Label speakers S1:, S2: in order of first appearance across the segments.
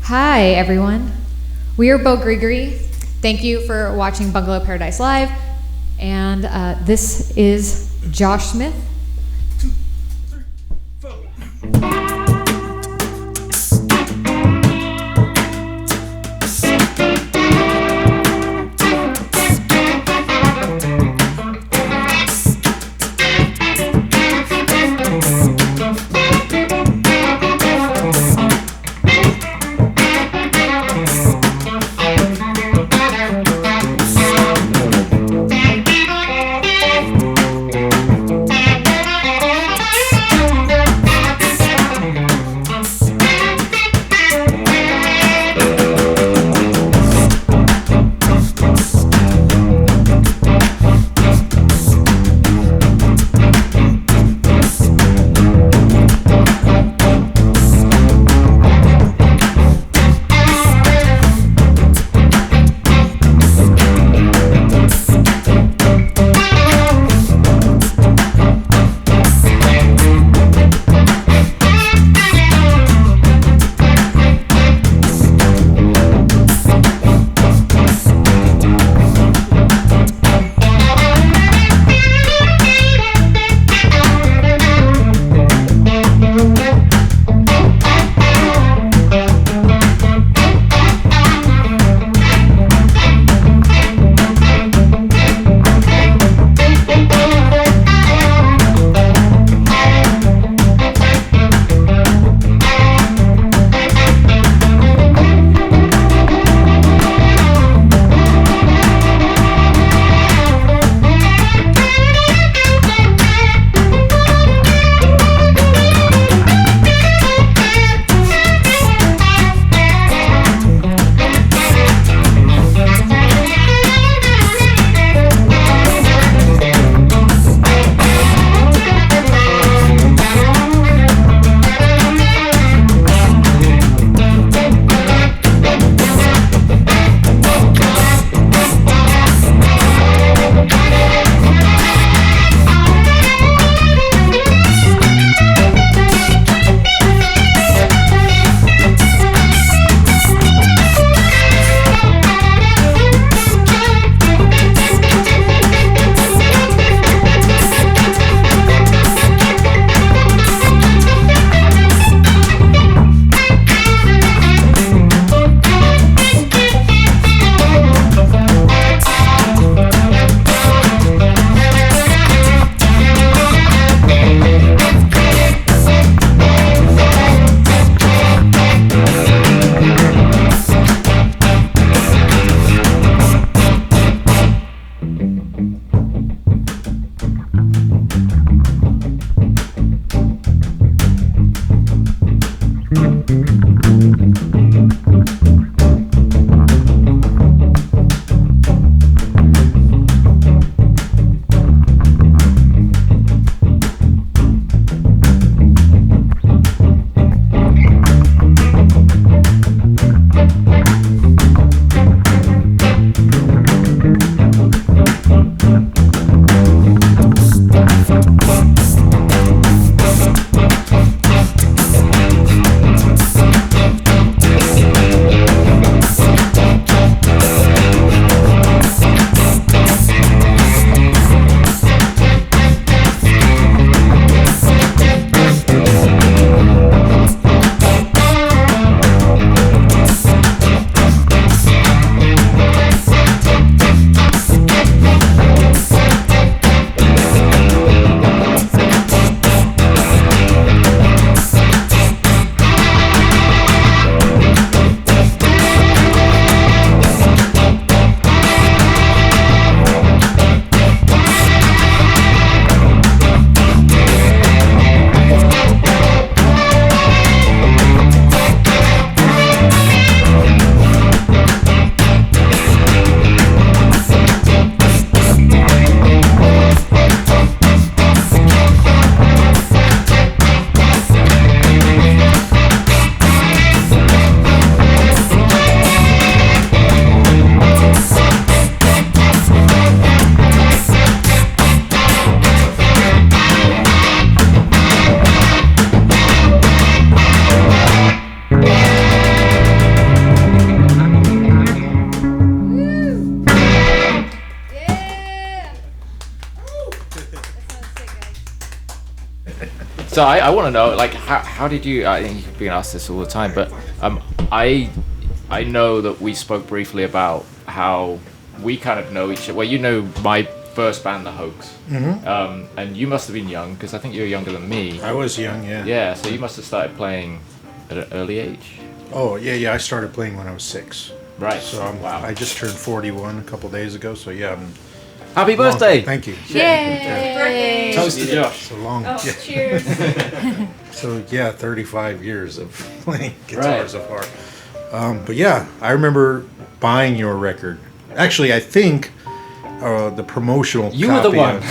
S1: Hi, everyone. We are Beaux Gris Gris. Thank you for watching Bungalow Paradise Live. And this is Josh Smith.
S2: 2, 3, 4. So I want to know, like, how did you? I think you've been asked this all the time, but I know that we spoke briefly about how we kind of know each other. Well, you know my first band, The Hoax, and you must have been young because I think you're younger than me.
S3: I was young, yeah.
S2: Yeah, so you must have started playing at an early age.
S3: Oh, yeah. I started playing when I was 6.
S2: Right.
S3: So
S2: wow.
S3: I just turned 41 a couple days ago. So yeah.
S2: Happy birthday!
S3: Thank you.
S1: Yay!
S2: Toast to Josh.
S3: It's a long.
S4: Oh,
S3: yeah.
S4: cheers.
S3: So yeah, 35 years of playing guitar so far. But yeah, I remember buying your record. Actually, I think the promotional
S2: You
S3: copy.
S2: were the one.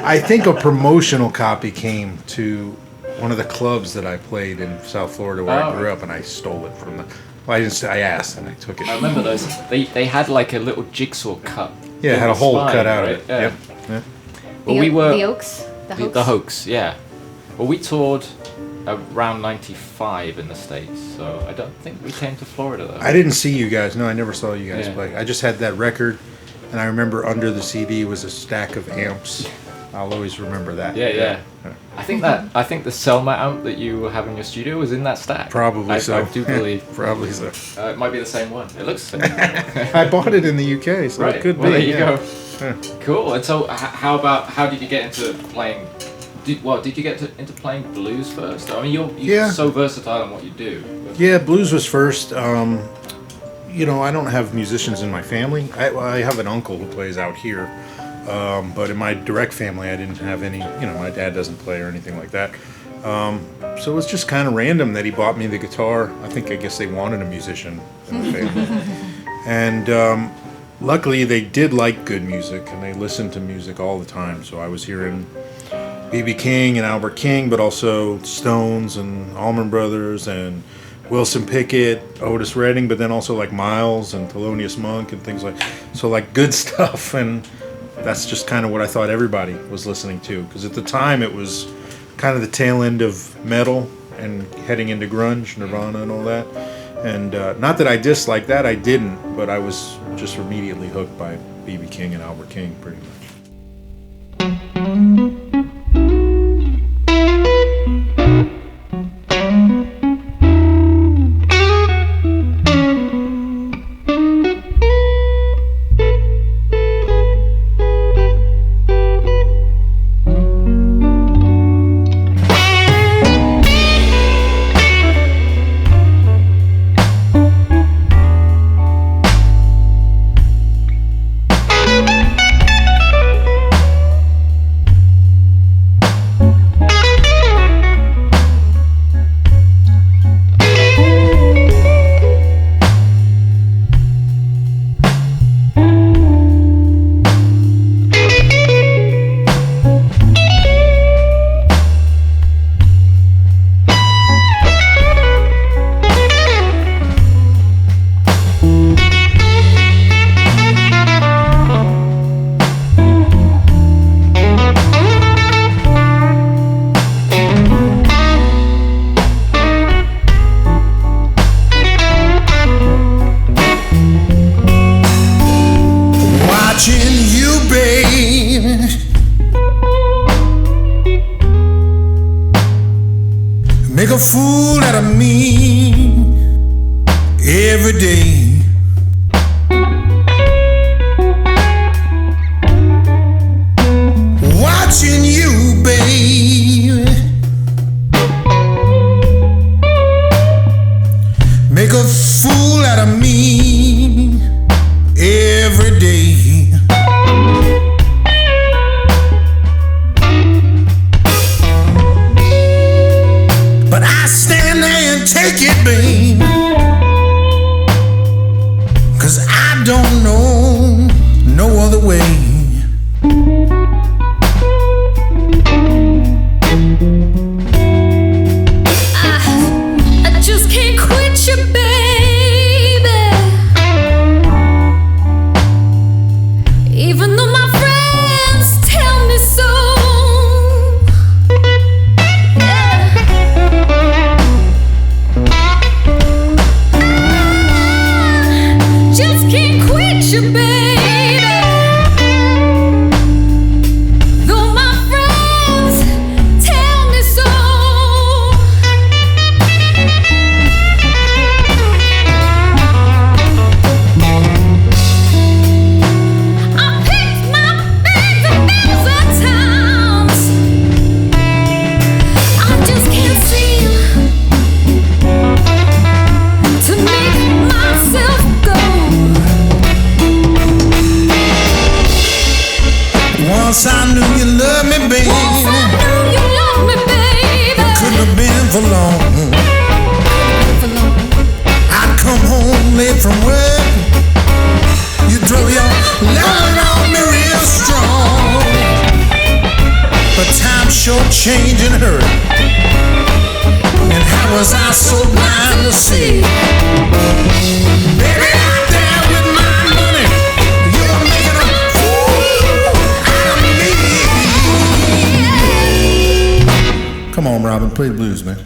S3: I think a promotional copy came to one of the clubs that I played in South Florida where I grew up, and I stole it from the. Well, I didn't say. I asked, and I took it.
S2: I remember those. They had like a little jigsaw cut.
S3: Yeah, it had a hole cut out of it.
S2: Yeah.
S3: Yep. Yeah.
S2: Well, we were
S1: the Oaks, the Hoax.
S2: The Hoax, yeah. Well, we toured around '95 in the States, so I don't think we came to Florida though.
S3: I didn't see you guys. No, I never saw you guys
S2: Yeah.
S3: play. I just had that record, and I remember under the CD was a stack of amps. I'll always remember that.
S2: Yeah. I think the Selma amp that you have in your studio was in that stack.
S3: Probably so.
S2: I do believe.
S3: Probably so.
S2: It might be the same one. It looks the same.
S3: I bought it in the UK, so
S2: Right.
S3: it could
S2: Well,
S3: be.
S2: there you go.
S3: Yeah.
S2: Cool. And so, how did you get into playing? Did you get into playing blues first? I mean, you're so versatile in what you do.
S3: Yeah, blues was first. You know, I don't have musicians in my family. I have an uncle who plays out here, but in my direct family, I didn't have any. You know, my dad doesn't play or anything like that. So it was just kind of random that he bought me the guitar. I guess they wanted a musician in the family, and luckily they did like good music and they listened to music all the time. So I was hearing B.B. King and Albert King, but also Stones and Allman Brothers and Wilson Pickett, Otis Redding, but then also like Miles and Thelonious Monk and things like good stuff. And that's just kind of what I thought everybody was listening to, because at the time it was kind of the tail end of metal and heading into grunge, Nirvana and all that. And not that I disliked that, I didn't, but I was just immediately hooked by B.B. King and Albert King pretty much. Make a fool out of me every day. Watching you, baby, make a fool out of me every day. Take it, babe, 'cause I don't know no other way. I just can't quit you, baby, even though my friends tell me so. Just can't quit you, baby.
S4: from work. You drove your loving on me real strong. But time sure changed in a hurry. And how was I so blind to see? Baby, out there with my money, you're making a fool out of me. Come on, Robin, play the blues, man.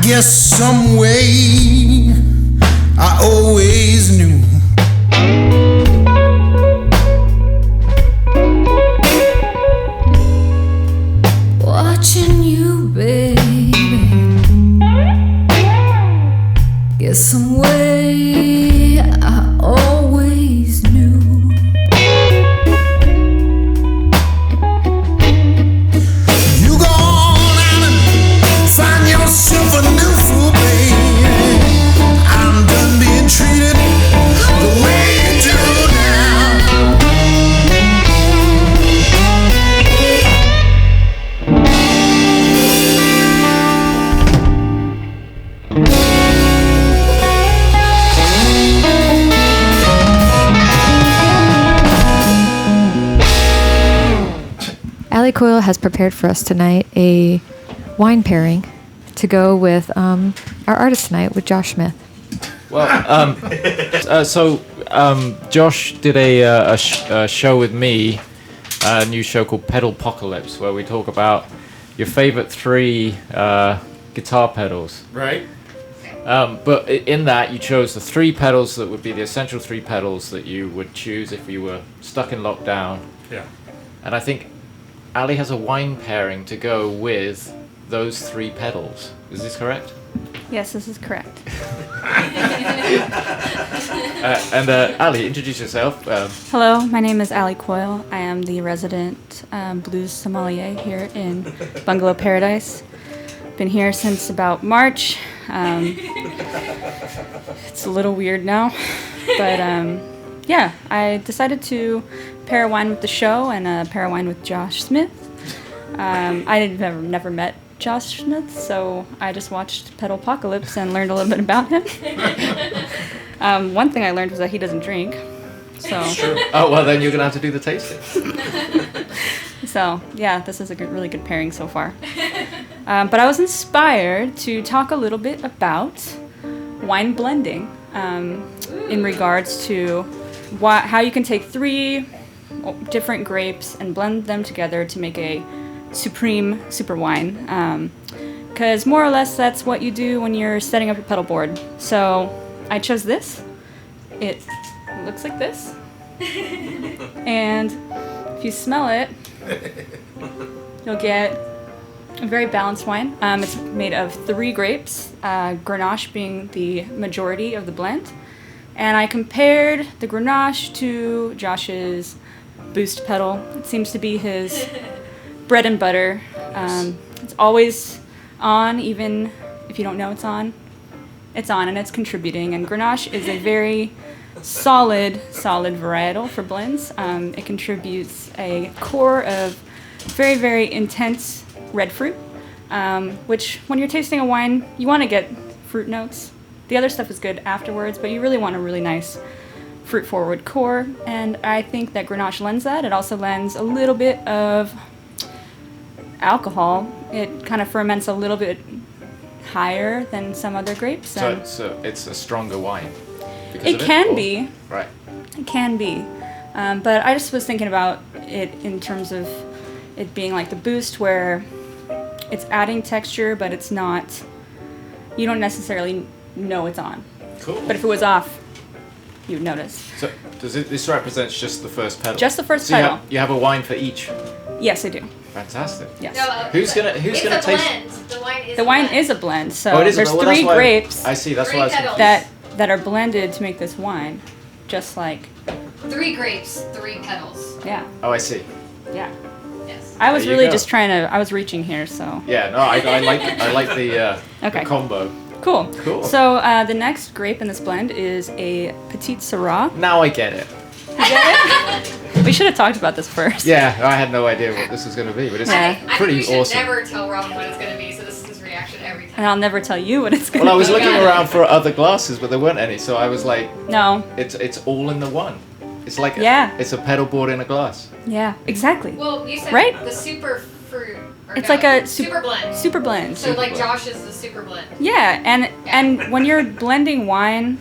S4: guess some way I always knew. Watching you, baby,
S5: There's some way I always knew.
S4: You go on out and find yourself a new fool, baby. I'm done being treated the way you do now.
S1: Allie Coyle has prepared for us tonight a wine pairing to go with our artist tonight with Josh Smith.
S2: Well, Josh did a show with me, a new show called Pedalpocalypse, where we talk about your favorite 3 guitar pedals.
S3: Right.
S2: But in that, you chose the 3 pedals that would be the essential 3 pedals that you would choose if you were stuck in lockdown.
S3: Yeah.
S2: And I think Ali has a wine pairing to go with those 3 pedals. Is this correct?
S6: Yes, this is correct.
S2: Ali, introduce yourself.
S6: Hello, my name is Allie Coyle. I am the resident blues sommelier here in Bungalow Paradise. Been here since about March. It's a little weird now, but yeah, I decided to pair a wine with the show and pair a wine with Josh Smith. I never met Josh Smith, so I just watched Pedalpocalypse and learned a little bit about him. One thing I learned was that he doesn't drink. So.
S2: Oh, well, then you're going to have to do the tasting.
S6: So, yeah, this is a really good pairing so far. But I was inspired to talk a little bit about wine blending in regards to how you can take 3 different grapes and blend them together to make a supreme super wine. Because more or less that's what you do when you're setting up your pedal board. So I chose this. It looks like this. And if you smell it, you'll get a very balanced wine. It's made of 3 grapes, Grenache being the majority of the blend. And I compared the Grenache to Josh's Boost pedal. It seems to be his bread and butter. It's always on, even if you don't know it's on. It's on and it's contributing. And Grenache is a very solid varietal for blends. It contributes a core of very, very intense red fruit, which when you're tasting a wine, you want to get fruit notes. The other stuff is good afterwards, but you really want a really nice fruit-forward core, and I think that Grenache lends that. It also lends a little bit of alcohol. It kind of ferments a little bit higher than some other grapes.
S2: So it's a stronger wine.
S6: It can be.
S2: Right.
S6: It can be. But I just was thinking about it in terms of it being like the Boost, where it's adding texture, but it's not, you don't necessarily know it's on.
S2: Cool.
S6: But if it was off, you'd notice.
S2: So this represents just the first pedal?
S6: Just the first
S2: so
S6: pedal.
S2: You have a wine for each?
S6: Yes, I do.
S2: Fantastic.
S6: Yes.
S7: No,
S2: Who's gonna taste?
S7: blend. The wine
S6: is a blend. So
S2: Oh, it is a
S6: there's
S2: blend. Well,
S6: 3
S2: that's why
S6: grapes
S2: I see. That's
S7: Three
S2: why I was
S7: petals.
S2: confused.
S6: that are blended to make this wine, just like
S7: 3 grapes, 3 petals.
S6: yeah,
S2: Oh, I see.
S6: yeah.
S7: Yes.
S6: I was
S2: There you
S6: really
S2: go.
S6: just trying to. I was reaching here, so
S2: Yeah. No, I like the
S6: Okay.
S2: the combo.
S6: cool.
S2: Cool.
S6: So the next grape in this blend is a Petite Syrah.
S2: Now I get it.
S6: We should have talked about this first.
S2: Yeah, I had no idea what this was going to be, but it's
S6: Yeah.
S7: I think
S2: pretty
S7: we should
S2: awesome.
S7: never tell Robin what it's going to be, so this is his reaction every
S6: And
S7: time.
S6: I'll never tell you what it's gonna
S2: Well, I was
S6: be.
S2: looking around for other glasses, but there weren't any, so I was like,
S6: No.
S2: it's all in the one. It's like
S6: Yeah.
S2: it's a pedal board in a glass.
S6: Yeah. Exactly.
S7: Well, you said
S6: Right?
S7: the super fruit. Or
S6: It's
S7: no,
S6: like a
S7: super blend.
S6: Super blend.
S7: So like
S2: blend.
S7: Josh is the super blend.
S6: Yeah, and when you're blending wine,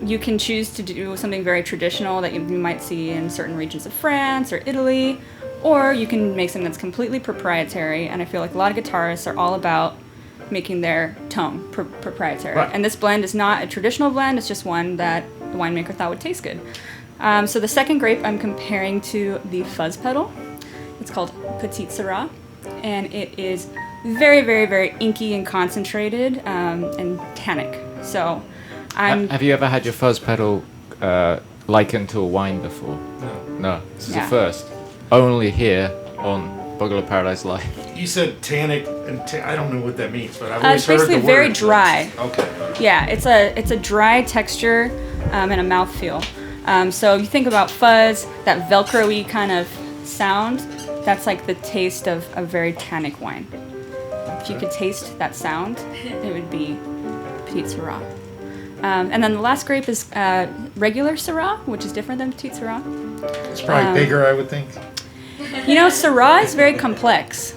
S6: you can choose to do something very traditional that you might see in certain regions of France or Italy, or you can make something that's completely proprietary. And I feel like a lot of guitarists are all about making their tone proprietary.
S2: Right.
S6: And this blend is not a traditional blend; it's just one that the winemaker thought would taste good. So the second grape I'm comparing to the fuzz pedal. It's called Petite Syrah, and it is very, very, very inky and concentrated and tannic. So, I'm
S2: Have you ever had your fuzz pedal likened to a wine before? No. This is
S6: Yeah.
S2: the first. Only here on Bungalow Paradise Live.
S3: You said tannic, and I don't know what that means, but I've
S6: it's
S3: always heard the
S6: basically
S3: word.
S6: very
S3: but-
S6: dry.
S3: Okay.
S6: Yeah, it's a dry texture and a mouthfeel. So you think about fuzz, that Velcro-y kind of sound. That's like the taste of a very tannic wine. If you could taste that sound, it would be Petite Syrah. And then the last grape is regular Syrah, which is different than Petite Syrah.
S3: It's probably bigger, I would think.
S6: You know, Syrah is very complex,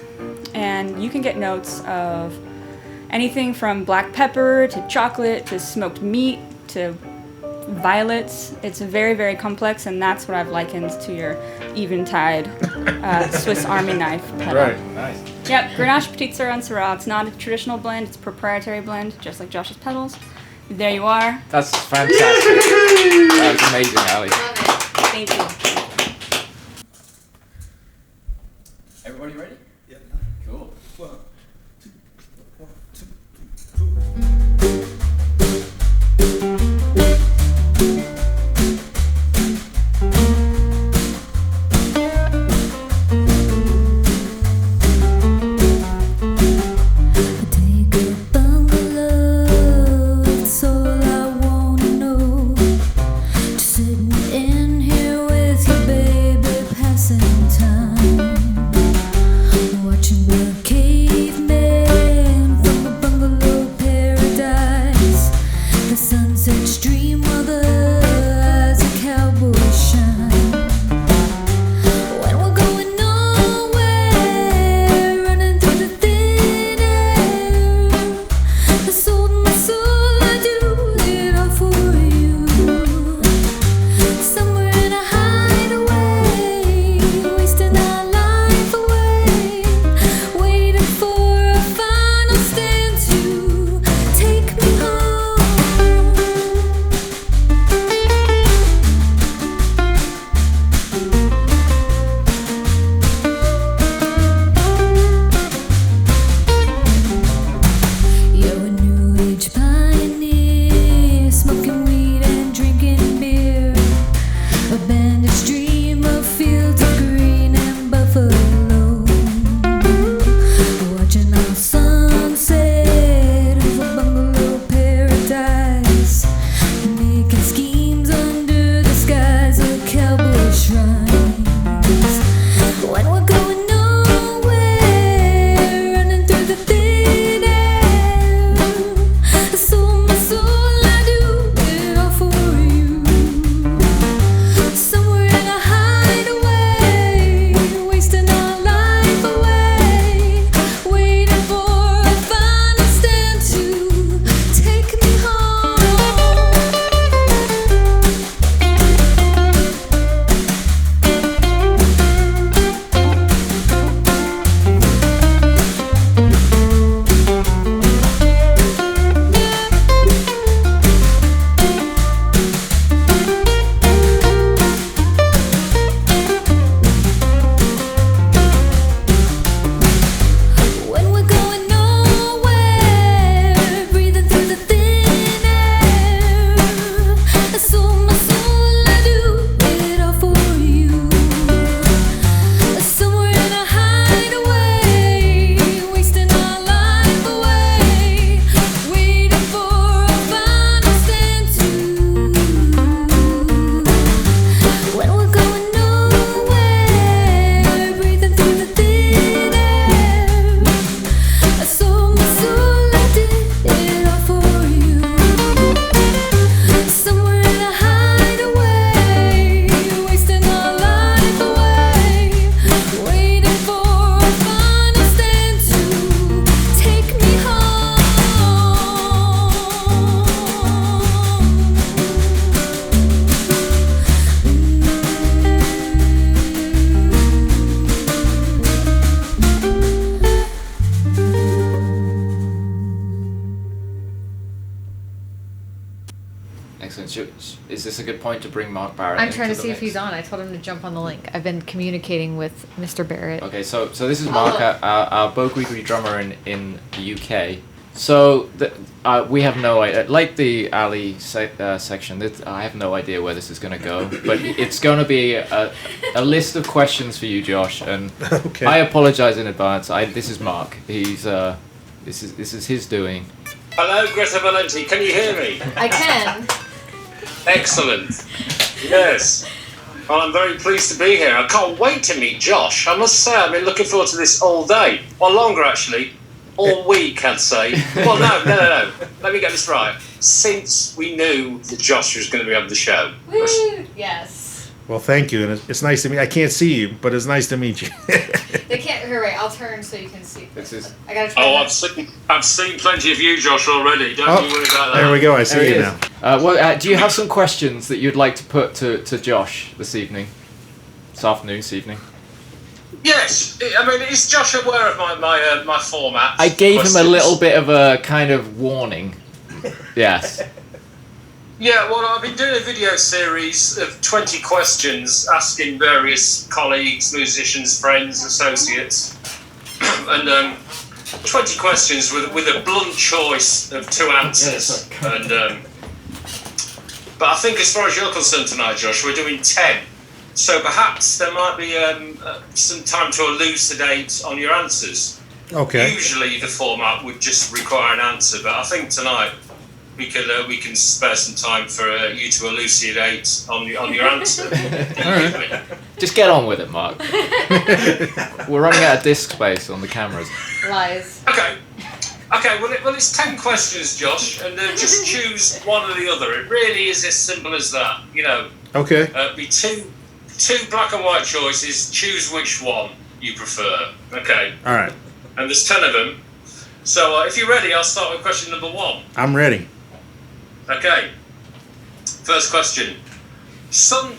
S6: and you can get notes of anything from black pepper to chocolate to smoked meat to violets. It's very, very complex, and that's what I've likened to your Eventide Swiss Army knife pedal.
S3: Right. Nice.
S6: Yep, Grenache, Petite Syrah, and Syrah. It's not a traditional blend, it's a proprietary blend, just like Josh's pedals. There you are.
S2: That's fantastic. That's amazing, Ali.
S7: Love it.
S6: Thank you.
S2: Everybody ready? Yeah. Cool.
S5: Take a bungalow, it's all I wanna know. Just sitting in here with you, baby, passing time. Watching the caveman from a bungalow paradise. The sunset stream while the eyes of cowboys shine. When we're going nowhere, running through the thin air, I sold my soul, I do it all for you. Somewhere in a hideaway, wasting our life away, waiting for a final stand to take me home. You're a new age pioneer, smoking weed and drinking beer. A bandit's dream of fields of green and buffalo. Watching our sunset over bungalow paradise. Making schemes under the skies of cowboy shrines. When we're going nowhere, running through the thin air, I sold my soul, I do it all for you. Somewhere in a hideaway, wasting our life away, waiting for a final stand to take me home. When we're going nowhere, breathing through the thin air, I sold my soul, I do it all for you. Somewhere in a hideaway, wasting our life away, waiting for a final stand to. When we're going nowhere, breathing through the thin air, I sold my soul, I did it all for you. Somewhere in a hideaway, wasting our life away, waiting for a final stand to take me home.
S2: Excellent. Is this a good point to bring Mark Barrett
S1: I'm trying to
S2: into the
S1: see if
S2: mix?
S1: he's on. I told him to jump on the link. I've been communicating with Mr. Barrett.
S2: Okay, so this is Mark, our Beaux Gris Gris drummer in the UK. So we have no idea. Like the alley section, I have no idea where this is going to go. But it's going to be a list of questions for you, Josh. And
S3: Okay.
S2: I apologize in advance. This is Mark. He's this is his doing.
S8: Hello, Greta Valenti. Can you hear me?
S7: I can.
S8: Excellent. Yes. Well, I'm very pleased to be here. I can't wait to meet Josh. I must say, I've been looking forward to this all day. Well, longer, actually. All week, I'd say. Well, no. Let me get this right. Since we knew that Josh was going to be on the show.
S7: Woo! Yes.
S3: Well, thank you, and it's nice to meet. I can't see you, but it's nice to meet you.
S7: They can't. Here, wait. I'll turn so you can see.
S2: This is.
S7: I gotta try.
S8: Oh,
S7: that.
S8: I've seen plenty of you, Josh, already. Don't you worry about that.
S3: There we go. I
S2: There
S3: see
S2: he
S3: you
S2: is.
S3: now.
S2: Do you have some questions that you'd like to put to Josh this evening? This afternoon, this evening?
S8: Yes. I mean, is Josh aware of my format?
S2: I gave him a
S8: questions?
S2: little bit of a kind of warning. Yes.
S8: Yeah, well, I've been doing a video series of 20 questions asking various colleagues, musicians, friends, associates, and 20 questions with a blunt choice of 2 answers. And but I think as far as you're concerned tonight, Josh, we're doing 10. So perhaps there might be some time to elucidate on your answers.
S3: Okay.
S8: Usually the format would just require an answer, but I think tonight we can spare some time for you to elucidate on your answer.
S2: Just get on with it, Mark. We're running out of disk space on the cameras.
S7: Lies.
S8: Okay. Well, it's 10 questions, Josh, and just choose one or the other. It really is as simple as that. You know,
S3: Okay.
S8: be two black and white choices. Choose which one you prefer. Okay.
S3: All right.
S8: And there's 10 of them. So if you're ready, I'll start with question number 1.
S3: I'm ready.
S8: Okay. First question. Paul,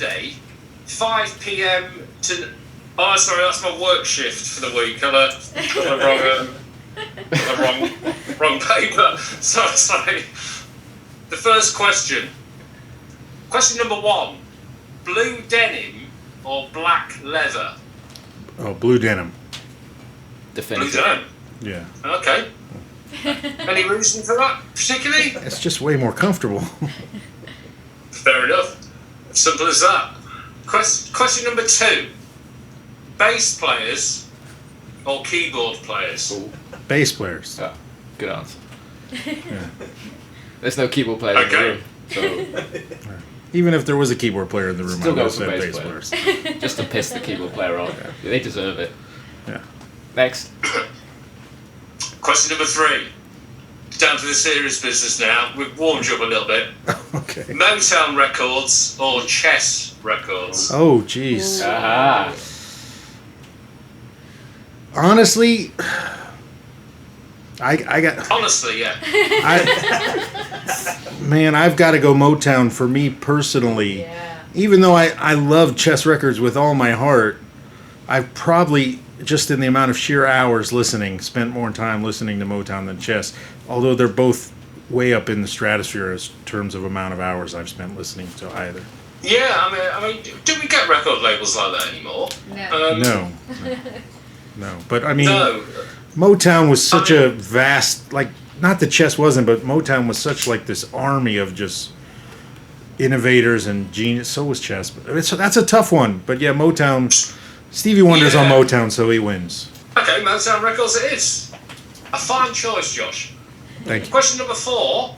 S8: 5 p.m. to... Oh, sorry, that's my work shift for the week. Got the wrong paper. Sorry. The first question. Question number 1. Blue denim or black leather?
S3: Oh, blue denim.
S8: Blue
S2: Definitive.
S8: denim.
S3: Yeah.
S8: Okay. Any reason for that, particularly?
S3: It's just way more comfortable.
S8: Fair enough. Simple as that. Question number 2. Bass players or keyboard players?
S3: Bass players.
S2: Yeah, good answer. There's no keyboard player in the
S8: Okay.
S2: room, so
S3: Even if there was a keyboard player in the room,
S2: Still
S3: I
S2: go
S3: would
S2: for
S3: say
S2: bass
S3: bass
S2: players.
S3: players.
S2: just to piss the keyboard player off. They deserve it.
S3: Yeah.
S2: Next.
S8: Question number 3. Down to the serious business now. We've warmed you up a little bit.
S3: Okay.
S8: Motown Records or Chess Records?
S3: Oh, jeez.
S2: Aha.
S3: Honestly, I got.
S8: Honestly, yeah.
S3: Man, I've got to go Motown for me personally.
S7: Yeah.
S3: Even though I love Chess Records with all my heart, I've probably, just in the amount of sheer hours listening, spent more time listening to Motown than Chess. Although they're both way up in the stratosphere as terms of amount of hours I've spent listening to either.
S8: Yeah, I mean, do we get record labels like that anymore?
S7: No.
S3: No. But I mean,
S8: No.
S3: Motown was such a vast, like, not that Chess wasn't, but Motown was such like this army of just innovators and genius. So was Chess. But that's a tough one. But yeah, Motown. Stevie Wonder's on
S8: Yeah.
S3: Motown, so he wins.
S8: Okay, Motown Records it is. A fine choice, Josh.
S3: Thank you.
S8: Question number 4.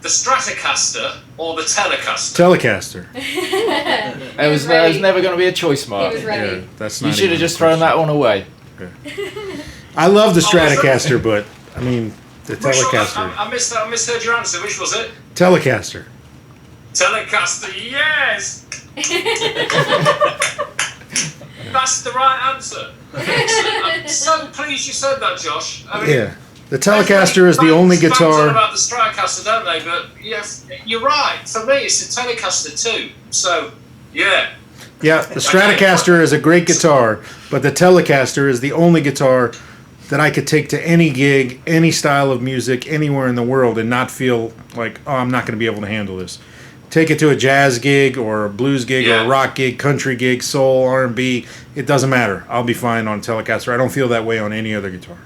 S8: The Stratocaster or the Telecaster?
S3: Telecaster.
S2: It was
S7: ready.
S2: never going to be a choice, Mark.
S7: He was ready.
S3: Yeah, that's
S2: You
S3: not
S2: should have
S3: even
S2: just
S3: a
S2: thrown
S3: question.
S2: that one away.
S3: I love the
S8: Oh, that's
S3: Stratocaster, but I mean the
S8: Which one?
S3: Telecaster.
S8: I missed that. I misheard your answer. Which was it?
S3: Telecaster.
S8: Telecaster, yes! That's the right answer. Excellent. I'm so pleased you said that, Josh. I mean,
S3: Yeah. The Telecaster is the only
S8: fans on
S3: guitar.
S8: about the Stratocaster, don't they? But yes, you're right. For me, it's the Telecaster too. So, yeah.
S3: Yeah, the Stratocaster is a great guitar, but the Telecaster is the only guitar that I could take to any gig, any style of music, anywhere in the world, and not feel like, oh, I'm not going to be able to handle this. Take it to a jazz gig or a blues gig or
S8: Yeah.
S3: a rock gig, country gig, soul, R&B. It doesn't matter. I'll be fine on Telecaster. I don't feel that way on any other guitar.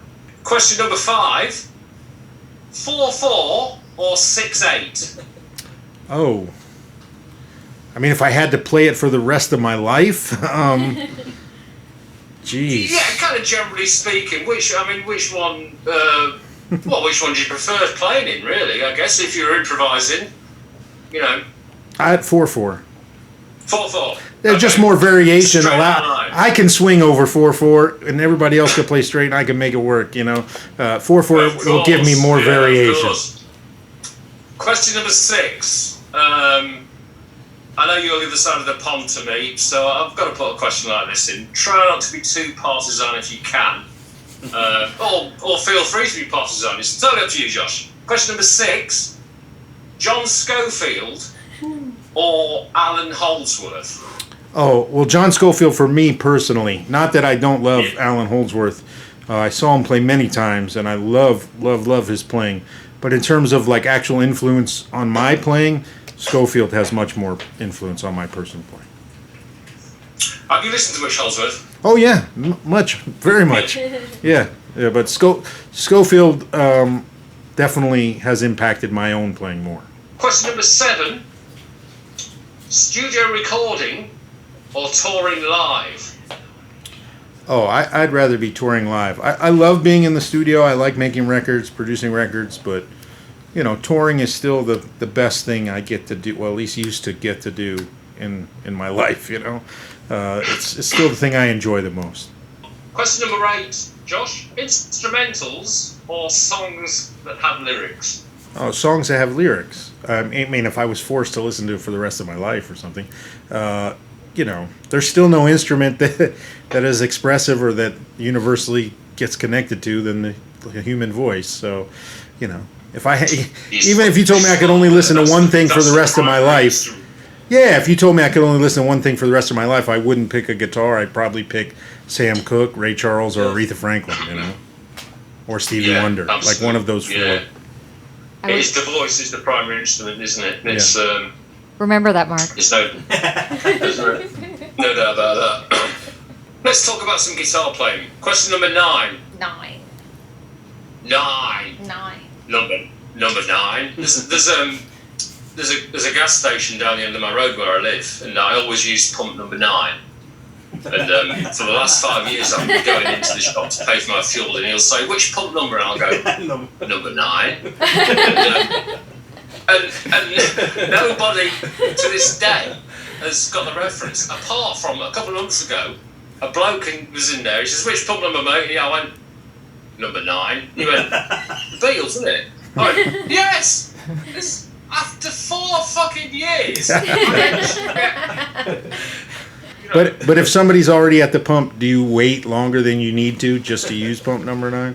S8: Question number 5. 4/4 or 6/8?
S3: Oh. I mean, if I had to play it for the rest of my life, geez.
S8: Yeah, kind of generally speaking, which one? Which one do you prefer playing in? Really, I guess if you're improvising,
S3: I had 4/4.
S8: 4/4.
S3: There's just more variation.
S8: Straight line.
S3: I can swing over 4/4, and everybody else can play straight, and I can make it work. 4/4
S8: Of
S3: will give me
S8: course,
S3: more
S8: yeah,
S3: variation.
S8: of course. Question number 6. I know you're on the other side of the pond to me, so I've got to put a question like this in. Try not to be too partisan if you can. Or feel free to be partisan. It's totally up to you, Josh. Question number 6. John Schofield or Alan Holdsworth?
S3: Oh, well, John Schofield for me personally. Not that I don't love Alan Holdsworth. I saw him play many times, and I love his playing. But in terms of like actual influence on my playing, Schofield has much more influence on my personal playing.
S8: Have you listened to much Holdsworth?
S3: Oh yeah, much, very much. Yeah. But Schofield definitely has impacted my own playing more.
S8: Question number 7. Studio recording or touring live?
S3: Oh, I'd rather be touring live. I love being in the studio. I like making records, producing records, but touring is still the best thing I get to do. Well, at least used to get to do in my life. It's still the thing I enjoy the most.
S8: Question number 8, Josh. Instrumentals or songs that have lyrics?
S3: Oh, songs that have lyrics. I mean, if I was forced to listen to it for the rest of my life or something, there's still no instrument that is expressive or that universally gets connected to than the human voice. So, even if you told me I could only listen to one thing for the rest of my life, if you told me I could only listen to one thing for the rest of my life, I wouldn't pick a guitar. I'd probably pick Sam Cooke, Ray Charles, or Aretha Franklin, or Stevie Wonder,
S8: absolutely.
S3: like one of those four.
S8: Yeah. It's the voice is the primary instrument, isn't it? It's
S1: Remember that, Mark.
S8: there's no doubt about that. Let's talk about some guitar playing. Question number 9.
S7: 9.
S8: 9.
S7: 9.
S8: Number 9. There's a gas station down the end of my road where I live, and I always use pump number 9. And for the last 5 years, I've been going into the shop to pay for my fuel, and he'll say, "Which pump number?" And I'll go, "Number 9." And nobody to this day has got the reference, apart from a couple of months ago, a bloke was in there. He says, "Which pump number, mate?" And I went, "Number 9." He went, "Beatles, isn't it?" I went, "Yes." It's after 4 fucking years.
S3: But if somebody's already at the pump, do you wait longer than you need to just to use pump number 9?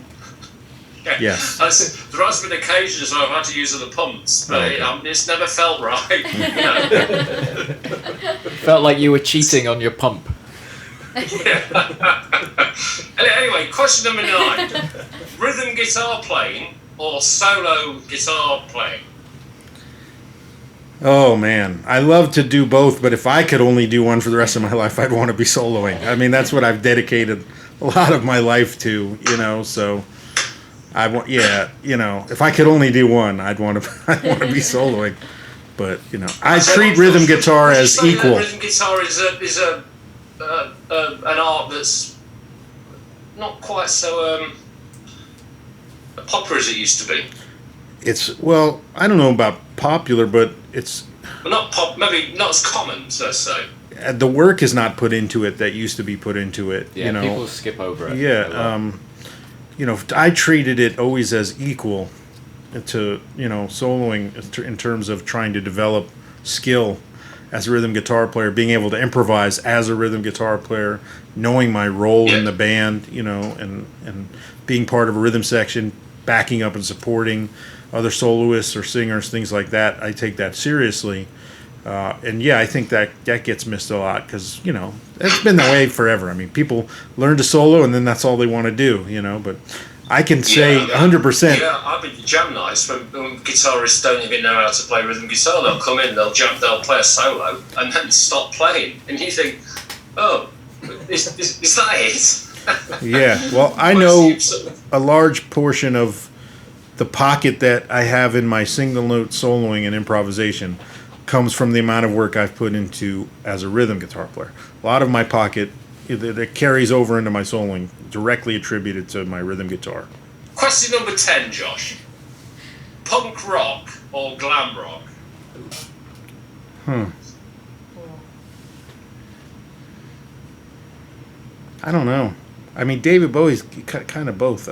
S3: Yes.
S8: There has been occasions where I've had to use other pumps, but it's never felt right.
S2: Felt like you were cheating on your pump.
S8: Anyway, question number 9. Rhythm guitar playing or solo guitar playing?
S3: Oh man, I love to do both, but if I could only do one for the rest of my life, I'd want to be soloing. I mean, that's what I've dedicated a lot of my life to, so I want, if I could only do one, I'd want to be soloing. But, I treat rhythm guitar as equal.
S8: Rhythm guitar is an art that's not quite so popular as it used to be.
S3: I don't know about popular, but it's...
S8: Well, not pop, maybe not as common, let's say.
S3: The work is not put into it that used to be put into it.
S2: Yeah, people skip over it.
S3: Yeah, I treated it always as equal to, soloing in terms of trying to develop skill as a rhythm guitar player, being able to improvise as a rhythm guitar player, knowing my role in the band, and being part of a rhythm section, backing up and supporting other soloists or singers, things like that. I take that seriously. I think that gets missed a lot because, it's been that way forever. I mean, people learn to solo and then that's all they want to do, but I can say 100%.
S8: Yeah, I've been jam nights when guitarists don't even know how to play rhythm guitar. They'll come in, they'll play a solo and then stop playing. And you think, oh, is that it?
S3: Yeah, well, I know a large portion of the pocket that I have in my single note soloing and improvisation comes from the amount of work I've put into as a rhythm guitar player. A lot of my pocket that carries over into my soloing directly attributed to my rhythm guitar.
S8: Question number 10, Josh. Punk rock or glam rock?
S3: I don't know. I mean, David Bowie's kind of both.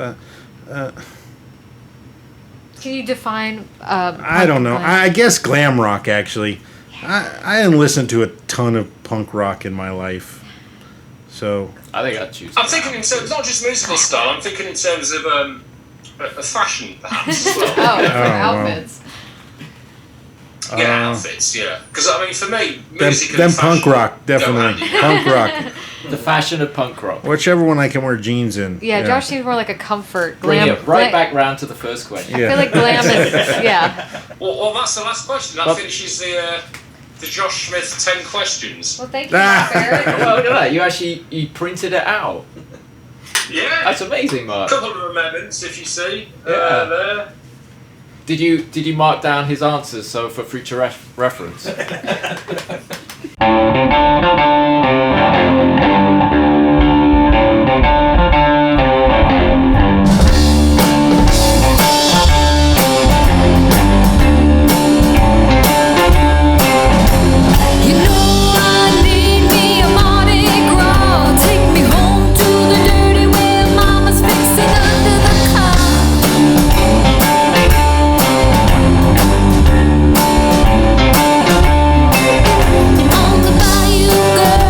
S1: Can you define?
S3: I don't know. I guess glam rock, actually. I didn't listen to a ton of punk rock in my life. So
S2: I think I'd choose.
S8: I'm thinking in terms, not just musical style, I'm thinking in terms of fashion, perhaps, as well.
S1: Oh, for
S3: wow.
S1: outfits.
S8: Yeah, outfits, yeah. Because, I mean, for me,
S3: then
S8: music and
S3: punk
S8: fashion
S3: rock,
S8: go
S3: definitely.
S8: hand in hand.
S3: Punk rock.
S2: The fashion of punk rock.
S3: Whichever one I can wear jeans in.
S1: Yeah, Josh seems more like a comfort.
S2: Bring
S1: Glam,
S2: it right back round to the first question.
S1: I feel like glam is, yeah.
S8: Well, that's the last question. That finishes the Josh Smith 10 questions.
S1: Well, thank you, Barry.
S2: Well, look at that. You printed it out.
S8: Yeah.
S2: That's amazing,
S8: A
S2: Mark.
S8: couple of amendments, if you see.
S2: Yeah.
S8: There.
S2: Did you mark down his answers so for future reference?
S5: You know I need me a Mardi Gras. Take me home to the dirty where mama's fixing under the car. On the bayou, girl.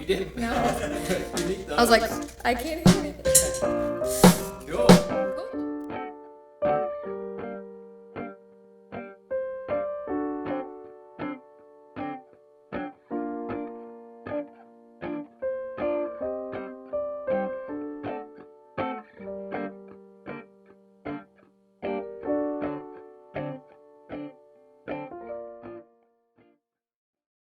S2: you didn't.
S1: No. I was like, I can't hear it.